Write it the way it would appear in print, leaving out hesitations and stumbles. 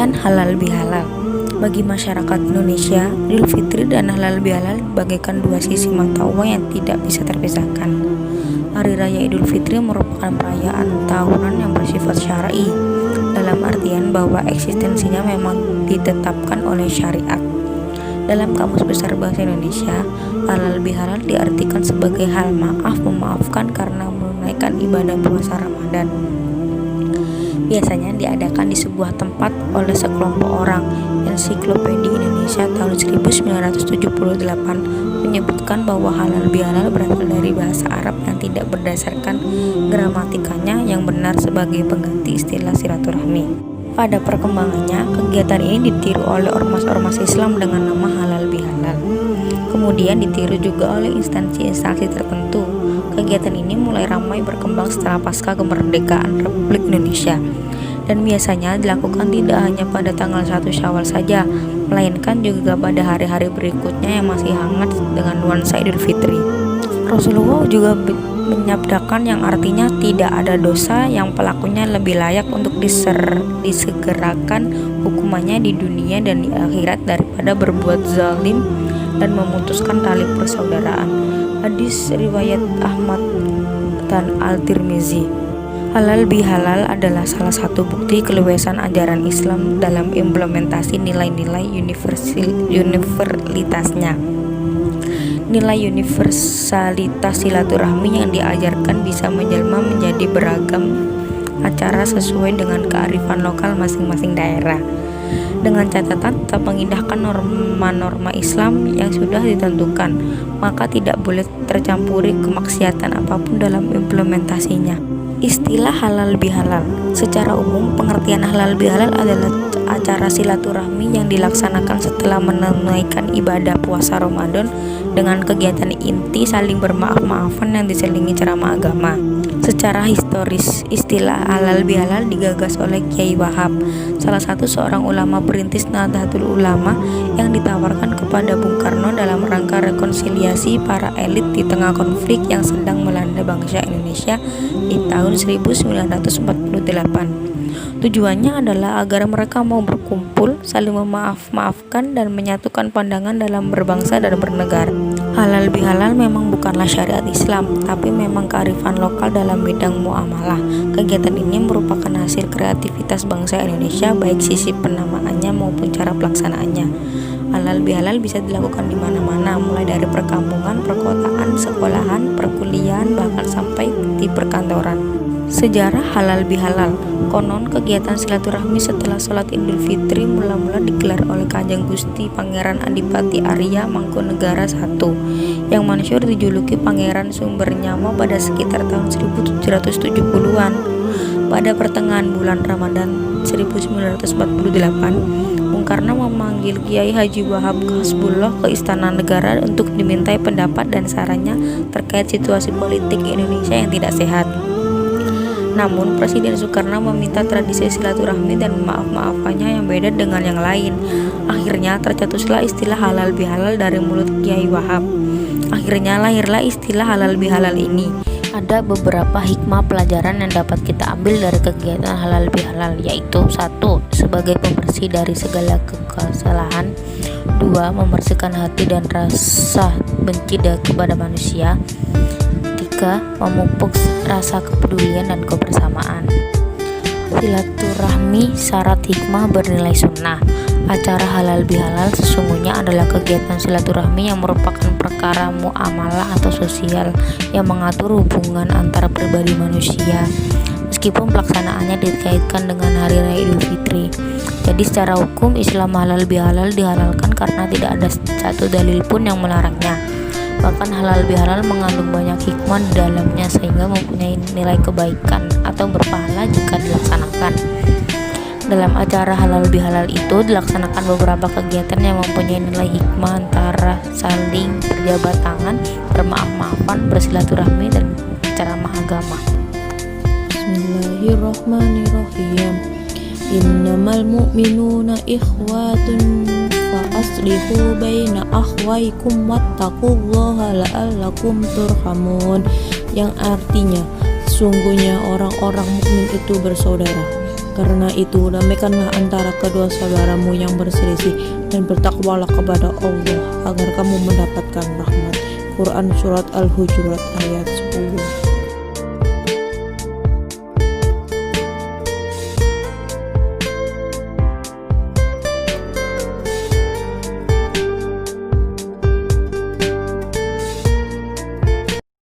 Pengertian halal bihalal. Bagi masyarakat Indonesia, Idul Fitri dan halal bihalal bagaikan dua sisi mata uang yang tidak bisa terpisahkan. Hari Raya Idul Fitri merupakan perayaan tahunan yang bersifat syar'i, dalam artian bahwa eksistensinya memang ditetapkan oleh syariat. Dalam Kamus Besar Bahasa Indonesia, halal bihalal diartikan sebagai hal maaf memaafkan karena menunaikan ibadah puasa Ramadan. Biasanya diadakan di sebuah tempat oleh sekelompok orang. Ensiklopedia Indonesia tahun 1978 menyebutkan bahwa halal bihalal berasal dari bahasa Arab yang tidak berdasarkan gramatikanya yang benar sebagai pengganti istilah silaturahmi. Pada perkembangannya, kegiatan ini ditiru oleh ormas-ormas Islam dengan nama halal bihalal. Kemudian ditiru juga oleh instansi-instansi tertentu. Kegiatan ini mulai ramai berkembang setelah pasca kemerdekaan Republik Indonesia, dan biasanya dilakukan tidak hanya pada tanggal 1 Syawal saja, melainkan juga pada hari-hari berikutnya yang masih hangat dengan nuansa Idul Fitri. Rasulullah juga menyabdakan yang artinya tidak ada dosa yang pelakunya lebih layak untuk disegerakan hukumannya di dunia dan di akhirat daripada berbuat zalim dan memutuskan tali persaudaraan. Hadis riwayat Ahmad dan Al-Tirmizi. Halal bihalal adalah salah satu bukti keluasan ajaran Islam dalam implementasi nilai-nilai universalitasnya. Nilai universalitas silaturahmi yang diajarkan bisa menjelma menjadi beragam acara sesuai dengan kearifan lokal masing-masing daerah, dengan catatan tetap mengindahkan norma-norma Islam yang sudah ditentukan, maka tidak boleh tercampuri kemaksiatan apapun dalam implementasinya. Istilah halal bihalal. Secara umum, pengertian halal bihalal adalah acara silaturahmi yang dilaksanakan setelah menunaikan ibadah puasa Ramadan dengan kegiatan inti saling bermaaf-maafan yang diselingi ceramah agama. Secara historis, istilah halal bihalal digagas oleh Kiai Wahab, salah satu seorang ulama perintis Nahdlatul Ulama yang ditawarkan kepada Bung Karno dalam rangka rekonsiliasi para elit di tengah konflik yang sedang melanda bangsa Indonesia di tahun 1948. Tujuannya adalah agar mereka mau berkumpul, saling memaaf-maafkan dan menyatukan pandangan dalam berbangsa dan bernegara. Halal bihalal memang bukanlah syariat Islam, tapi memang kearifan lokal dalam bidang muamalah. Kegiatan ini merupakan hasil kreativitas bangsa Indonesia, baik sisi penamaannya maupun cara pelaksanaannya. Halal bihalal bisa dilakukan di mana-mana, mulai dari perkampungan, perkotaan, sekolahan, perkuliahan, bahkan sampai di perkantoran. Sejarah halal bihalal. Konon kegiatan silaturahmi setelah sholat Idul Fitri mula-mula digelar oleh Kanjeng Gusti Pangeran Adipati Arya Mangkunegara I yang masyhur dijuluki Pangeran Sumbernyamo pada sekitar tahun 1770-an. Pada pertengahan bulan Ramadan 1948, Bung Karno memanggil Kiai Haji Wahab Hasbullah ke Istana Negara untuk dimintai pendapat dan sarannya terkait situasi politik Indonesia yang tidak sehat. Namun Presiden Soekarno meminta tradisi silaturahmi dan maaf-maafannya yang beda dengan yang lain. Akhirnya tercetuslah istilah halal bihalal dari mulut Kiai Wahab. Akhirnya lahirlah istilah halal bihalal ini. Ada beberapa hikmah pelajaran yang dapat kita ambil dari kegiatan halal bihalal, yaitu 1. Sebagai pembersih dari segala kesalahan. 2. Membersihkan hati dan rasa benci kepada manusia. 3. Memupuk rasa kepedulian dan kebersamaan. Silaturahmi syarat hikmah bernilai sunnah. Acara halal bihalal sesungguhnya adalah kegiatan silaturahmi yang merupakan perkara muamalah atau sosial yang mengatur hubungan antara pribadi manusia, meskipun pelaksanaannya dikaitkan dengan Hari Raya Idul Fitri. Jadi secara hukum Islam halal bihalal dihalalkan karena tidak ada satu dalil pun yang melarangnya. Bahkan halal bihalal mengandung banyak hikmah di dalamnya sehingga mempunyai nilai kebaikan atau berpahala jika dilaksanakan. Dalam acara halal bihalal itu dilaksanakan beberapa kegiatan yang mempunyai nilai hikmah, antara saling berjabat tangan, bermaaf-maafan, bersilaturahmi, dan ceramah agama. Bismillahirrahmanirrahim. Innamal mu'minuna ikhwatun fa aslihu baina akhwaikum wattaqullaha la'allakum turhamun, yang artinya sesungguhnya orang-orang mukmin itu bersaudara, Karena itu, damaikanlah antara kedua saudaramu yang berselisih dan bertakwalah kepada Allah agar kamu mendapatkan rahmat. Quran Surat Al-Hujurat ayat 10.